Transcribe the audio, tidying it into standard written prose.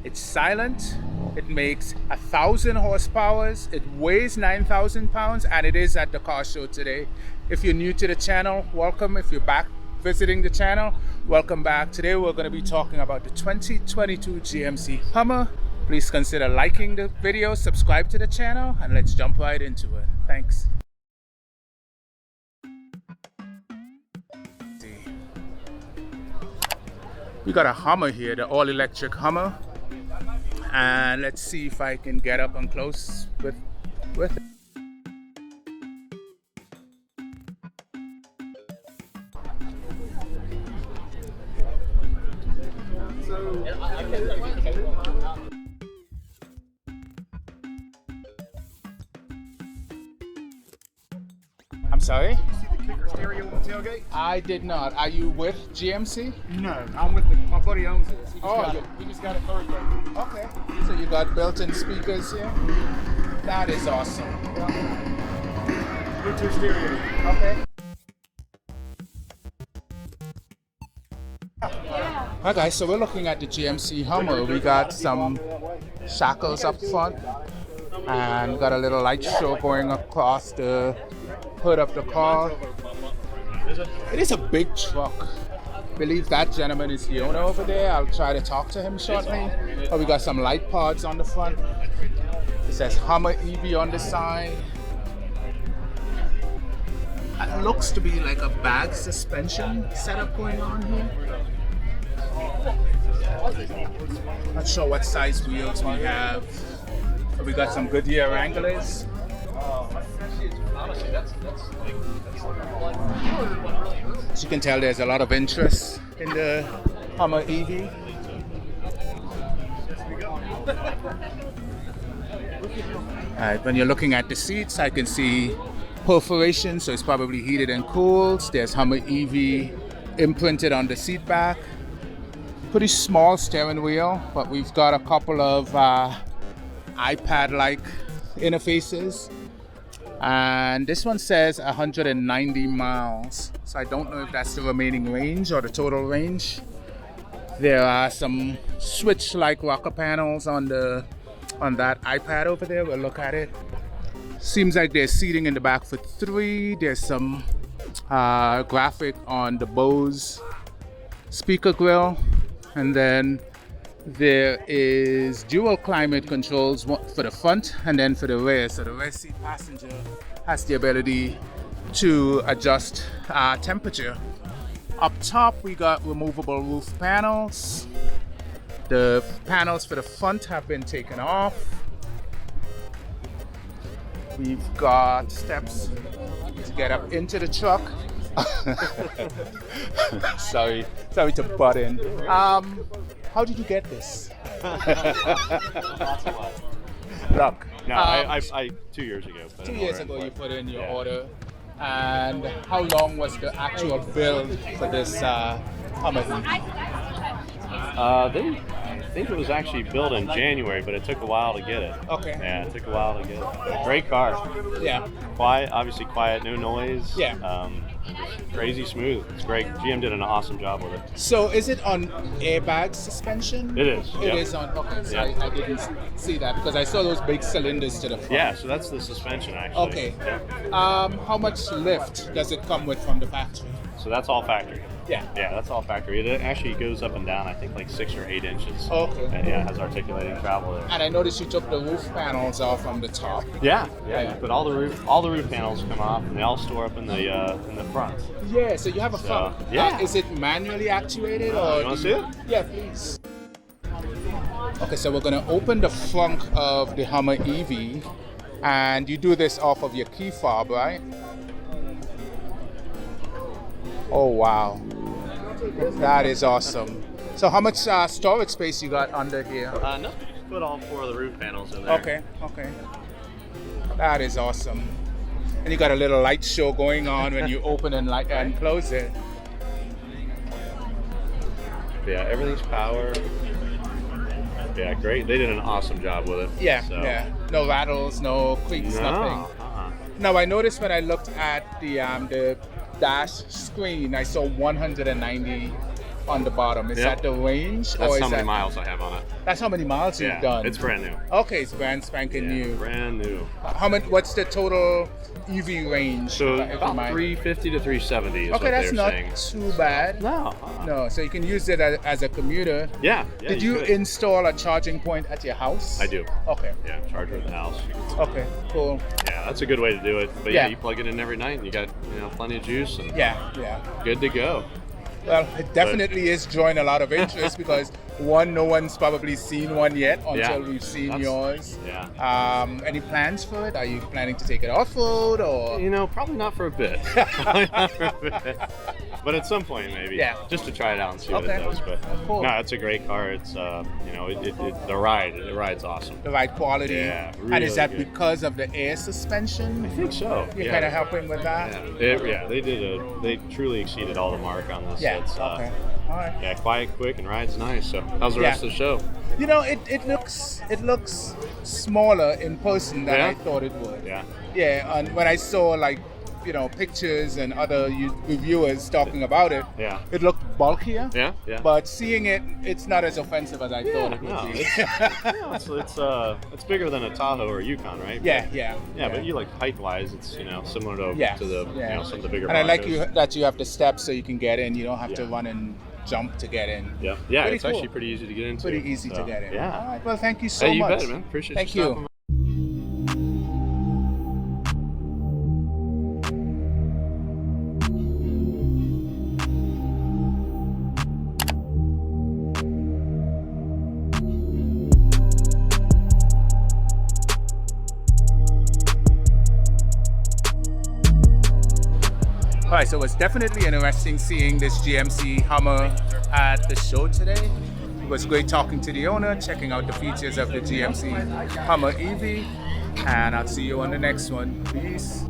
It's silent. It makes 1,000 horsepower. It weighs 9,000 pounds, and it is at the car show today. If you're new to the channel, welcome. If you're back visiting the channel, welcome back. Today we're going to be talking about the 2022 GMC Hummer. Please consider liking the video, subscribe to the channel, and let's jump right into it. Thanks. We got a Hummer here, the all-electric Hummer. And let's see if I can get up and close with it. I'm sorry? You see the kicker stereo on the tailgate? I did not. Are you with GMC? No, I'm with my buddy owns it. He just got a third grade. Okay. So you got built-in speakers here? That is awesome. Bluetooth stereo. Okay. Hi guys, so we're looking at the GMC Hummer. We got some shackles up front and got a little light show going across the hood of the car. It is a big truck. I believe that gentleman is the owner over there. I'll try to talk to him shortly. But we got some light pods on the front. It says Hummer EV on the side. It looks to be like a bag suspension setup going on here. Not sure what size wheels we have. But we got some Goodyear Wranglers. As you can tell, there's a lot of interest in the Hummer EV. Alright, when you're looking at the seats, I can see perforation, so it's probably heated and cooled. There's Hummer EV imprinted on the seat back. Pretty small steering wheel, but we've got a couple of iPad-like interfaces. And this one says 190 miles. So I don't know if that's the remaining range or the total range. There are some switch-like rocker panels on that iPad over there. We'll look at it. Seems like there's seating in the back for 3. There's some graphic on the Bose speaker grill. And then there is dual climate controls for the front and then for the rear. So the rear seat passenger has the ability to adjust temperature. Up top we got removable roof panels. The panels for the front have been taken off. We've got steps to get up into the truck. sorry to butt in. How did you get this? Luck. No, I 2 years ago. 2 years ago you put in your order. And how long was the actual build for this Hummer? I think it was actually built in January, but it took a while to get it. Okay. Yeah, it took a while to get it. Great car. Yeah. Quiet, obviously quiet, no noise. Yeah. Crazy smooth. It's great. GM did an awesome job with it. So is it on airbag suspension? It is. It is on. Okay, so Yeah. I didn't see that because I saw those big cylinders to the front. Yeah, so that's the suspension actually. Okay. Yeah. How much lift does it come with from the factory? So that's all factory. Yeah. Yeah, that's all factory. It actually goes up and down, I think, like 6 or 8 inches. Okay. And yeah, it has articulating travel there. And I noticed you took the roof panels off from the top. Yeah. Yeah. But all the roof panels come off, and they all store up in the front. Yeah, so you have a frunk. yeah. Is it manually actuated or? You want to see it? Yeah, please. Okay, so we're gonna open the frunk of the Hummer EV, and you do this off of your key fob, right? Oh wow, that is awesome. So how much storage space you got under here? No, just put all 4 of the roof panels in there. Okay. That is awesome. And you got a little light show going on when you open and close it. Yeah, everything's power. Yeah, great. They did an awesome job with it. Yeah, so. yeah. No rattles, no creaks, nothing. Now I noticed when I looked at the dash screen, I saw 190 on the bottom. Is Yep. that the range? That's or how is many that, miles I have on it. That's how many miles Yeah, you've done? it's brand new. Okay, it's brand spanking Yeah, new. brand new. How much? What's the total EV range? So if you about mind? 350 to 370 is Okay, what that's they're not saying. too bad. No. No, so you can use it as a commuter. Yeah. Yeah. Did you could. install a charging point at your house? I do. Okay. Yeah, charger at the house. Okay. Cool. Yeah, that's a good way to do it. But yeah, Yeah. you plug it in every night and you got plenty of juice and Yeah. Yeah. good to go. Well, it definitely is drawing a lot of interest because no one's probably seen one yet until Yeah, we've seen that's- yours. Yeah. Any plans for it? Are you planning to take it off road or? Probably not for a bit. Probably not for a bit. But at some point maybe. Yeah. Just to try it out and see what Okay. it does. But Cool. no, it's a great car. It's the ride's awesome. The right quality. Yeah, And is really that good. because of the air suspension? I think so. You're yeah. kind of helping with that? Yeah. They truly exceeded all the mark on this. Yeah. It's, Okay. All right. Yeah, quiet, quick, and rides nice. So how's the Yeah. rest of the show? It looks smaller in person than Yeah? I thought it would. Yeah. Yeah, and when I saw pictures and other reviewers talking about it, Yeah. it looked bulkier. Yeah. Yeah. But seeing it, it's not as offensive as I thought it would no, be. it's bigger than a Tahoe or a Yukon, right? yeah. Yeah, but you height wise, it's similar to Yes, the yeah. some of the bigger. And I like Broncos. that you have the steps so you can get in. You don't have to Yeah. run and jump to get in. Yeah, Pretty it's cool. actually pretty easy to get into. Pretty easy to So, get in. Yeah. All right. Well, thank you so Hey, you much. bet, man. Appreciate Thank you. you. stopping by. All right, so it was definitely interesting seeing this GMC Hummer at the show today. It was great talking to the owner, checking out the features of the GMC Hummer EV, and I'll see you on the next one. Peace.